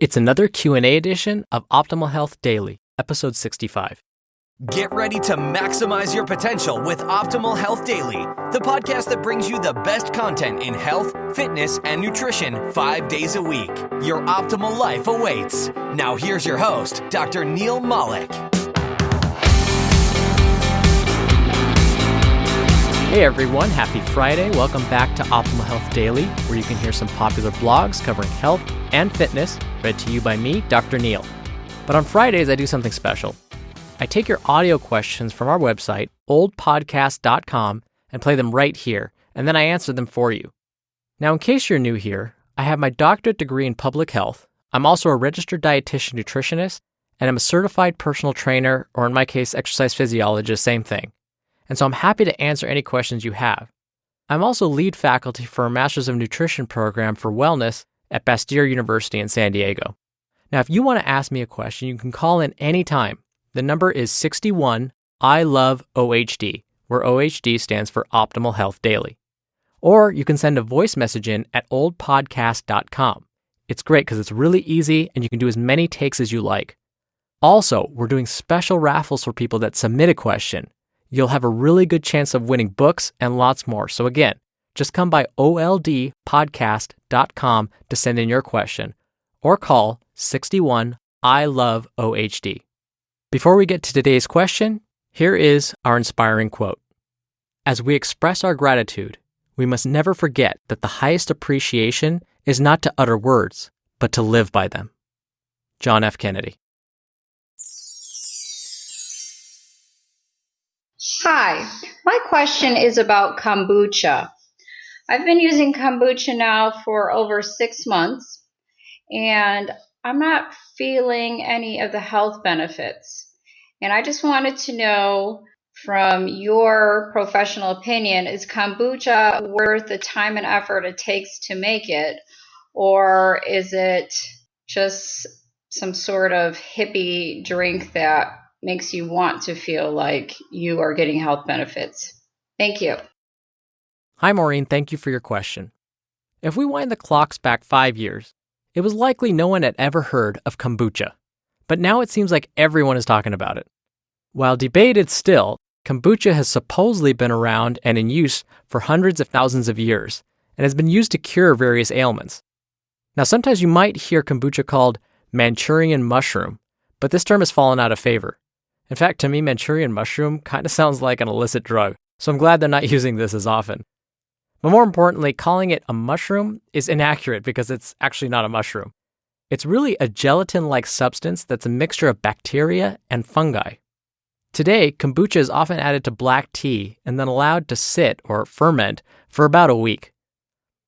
It's another Q&A edition of Optimal Health Daily, episode 65. Get ready to maximize your potential with Optimal Health Daily, the podcast that brings you the best content in health, fitness, and nutrition 5 days a week. Your optimal life awaits. Now here's your host, Dr. Neal Malik. Hey everyone, happy Friday. Welcome back to Optimal Health Daily, where you can hear some popular blogs covering health and fitness, read to you by me, Dr. Neal. But on Fridays, I do something special. I take your audio questions from our website, oldpodcast.com, and play them right here, and then I answer them for you. Now, in case you're new here, I have my doctorate degree in public health. I'm also a registered dietitian nutritionist, and I'm a certified personal trainer, or in my case, exercise physiologist, same thing. And so I'm happy to answer any questions you have. I'm also lead faculty for a Masters of Nutrition program for wellness at Bastyr University in San Diego. Now, if you want to ask me a question, you can call in anytime. The number is 61 I love OHD, where OHD stands for Optimal Health Daily. Or you can send a voice message in at oldpodcast.com. It's great because it's really easy and you can do as many takes as you like. Also, we're doing special raffles for people that submit a question. You'll have a really good chance of winning books and lots more. So again, just come by oldpodcast.com to send in your question or call 61 I love OHD. Before we get to today's question, here is our inspiring quote. As we express our gratitude, we must never forget that the highest appreciation is not to utter words, but to live by them. John F. Kennedy. Hi, my question is about kombucha. I've been using kombucha now for over 6 months, and I'm not feeling any of the health benefits. And I just wanted to know, from your professional opinion, is kombucha worth the time and effort it takes to make it, or is it just some sort of hippie drink that makes you want to feel like you are getting health benefits? Thank you. Hi, Maureen. Thank you for your question. If we wind the clocks back 5 years, it was likely no one had ever heard of kombucha. But now it seems like everyone is talking about it. While debated still, kombucha has supposedly been around and in use for hundreds of thousands of years and has been used to cure various ailments. Now, sometimes you might hear kombucha called Manchurian mushroom, but this term has fallen out of favor. In fact, to me, Manchurian mushroom kind of sounds like an illicit drug, so I'm glad they're not using this as often. But more importantly, calling it a mushroom is inaccurate because it's actually not a mushroom. It's really a gelatin-like substance that's a mixture of bacteria and fungi. Today, kombucha is often added to black tea and then allowed to sit or ferment for about a week.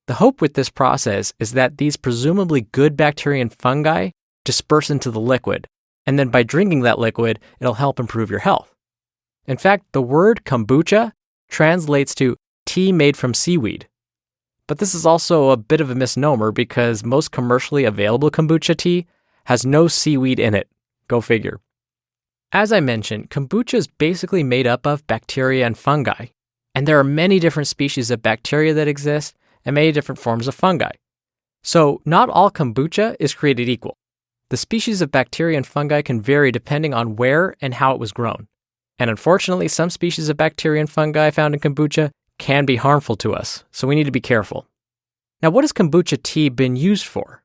The hope with this process is that these presumably good bacteria and fungi disperse into the liquid, and then by drinking that liquid, it'll help improve your health. In fact, the word kombucha translates to tea made from seaweed. But this is also a bit of a misnomer because most commercially available kombucha tea has no seaweed in it. Go figure. As I mentioned, kombucha is basically made up of bacteria and fungi, and there are many different species of bacteria that exist and many different forms of fungi. So not all kombucha is created equal. The species of bacteria and fungi can vary depending on where and how it was grown. And unfortunately, some species of bacteria and fungi found in kombucha can be harmful to us, so we need to be careful. Now, what has kombucha tea been used for?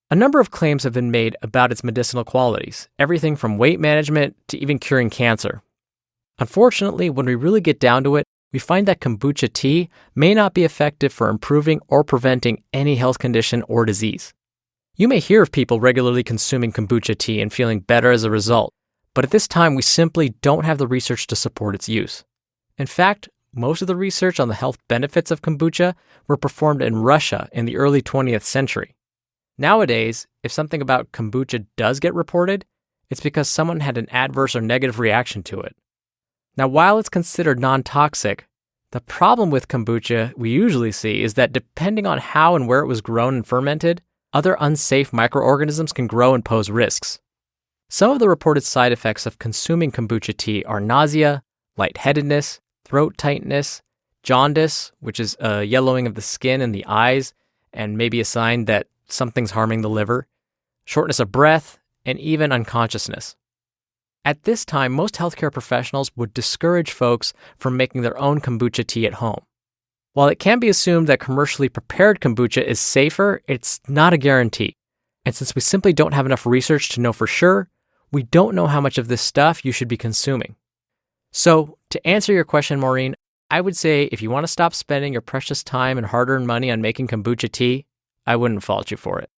A number of claims have been made about its medicinal qualities, everything from weight management to even curing cancer. Unfortunately, when we really get down to it, we find that kombucha tea may not be effective for improving or preventing any health condition or disease. You may hear of people regularly consuming kombucha tea and feeling better as a result, but at this time we simply don't have the research to support its use. In fact, most of the research on the health benefits of kombucha were performed in Russia in the early 20th century. Nowadays, if something about kombucha does get reported, it's because someone had an adverse or negative reaction to it. Now, while it's considered non-toxic, the problem with kombucha we usually see is that depending on how and where it was grown and fermented, other unsafe microorganisms can grow and pose risks. Some of the reported side effects of consuming kombucha tea are nausea, lightheadedness, throat tightness, jaundice, which is a yellowing of the skin and the eyes, and maybe a sign that something's harming the liver, shortness of breath, and even unconsciousness. At this time, most healthcare professionals would discourage folks from making their own kombucha tea at home. While it can be assumed that commercially prepared kombucha is safer, it's not a guarantee. And since we simply don't have enough research to know for sure, we don't know how much of this stuff you should be consuming. So, to answer your question, Maureen, I would say if you want to stop spending your precious time and hard-earned money on making kombucha tea, I wouldn't fault you for it.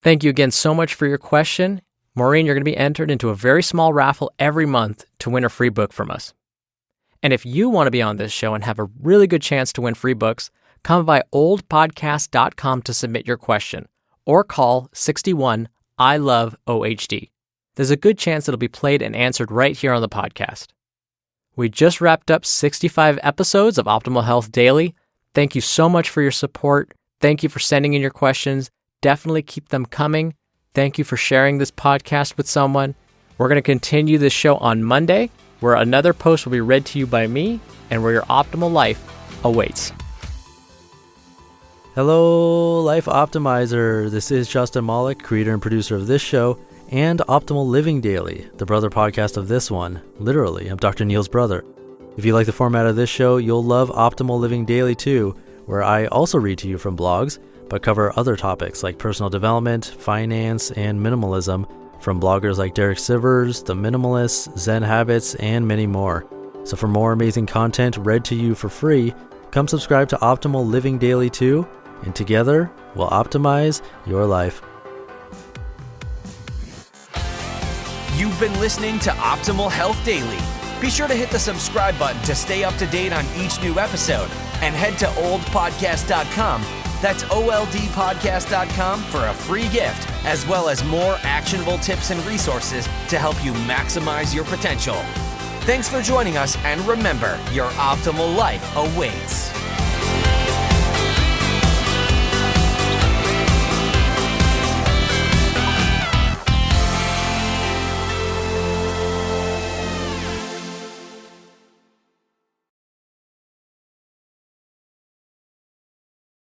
Thank you again so much for your question. Maureen, you're going to be entered into a very small raffle every month to win a free book from us. And if you want to be on this show and have a really good chance to win free books, come by oldpodcast.com to submit your question or call 61 I love OHD. There's a good chance it'll be played and answered right here on the podcast. We just wrapped up 65 episodes of Optimal Health Daily. Thank you so much for your support. Thank you for sending in your questions. Definitely keep them coming. Thank you for sharing this podcast with someone. We're going to continue this show on Monday, where another post will be read to you by me and where your optimal life awaits. Hello, Life Optimizer. This is Neal Malik, creator and producer of this show and Optimal Living Daily, the brother podcast of this one. Literally, I'm Dr. Neal's brother. If you like the format of this show, you'll love Optimal Living Daily too, where I also read to you from blogs, but cover other topics like personal development, finance, and minimalism from bloggers like Derek Sivers, The Minimalists, Zen Habits, and many more. So for more amazing content read to you for free, come subscribe to Optimal Living Daily too, and together we'll optimize your life. You've been listening to Optimal Health Daily. Be sure to hit the subscribe button to stay up to date on each new episode, and head to oldpodcast.com. That's oldpodcast.com for a free gift, as well as more actionable tips and resources to help you maximize your potential. Thanks for joining us, and remember, your optimal life awaits.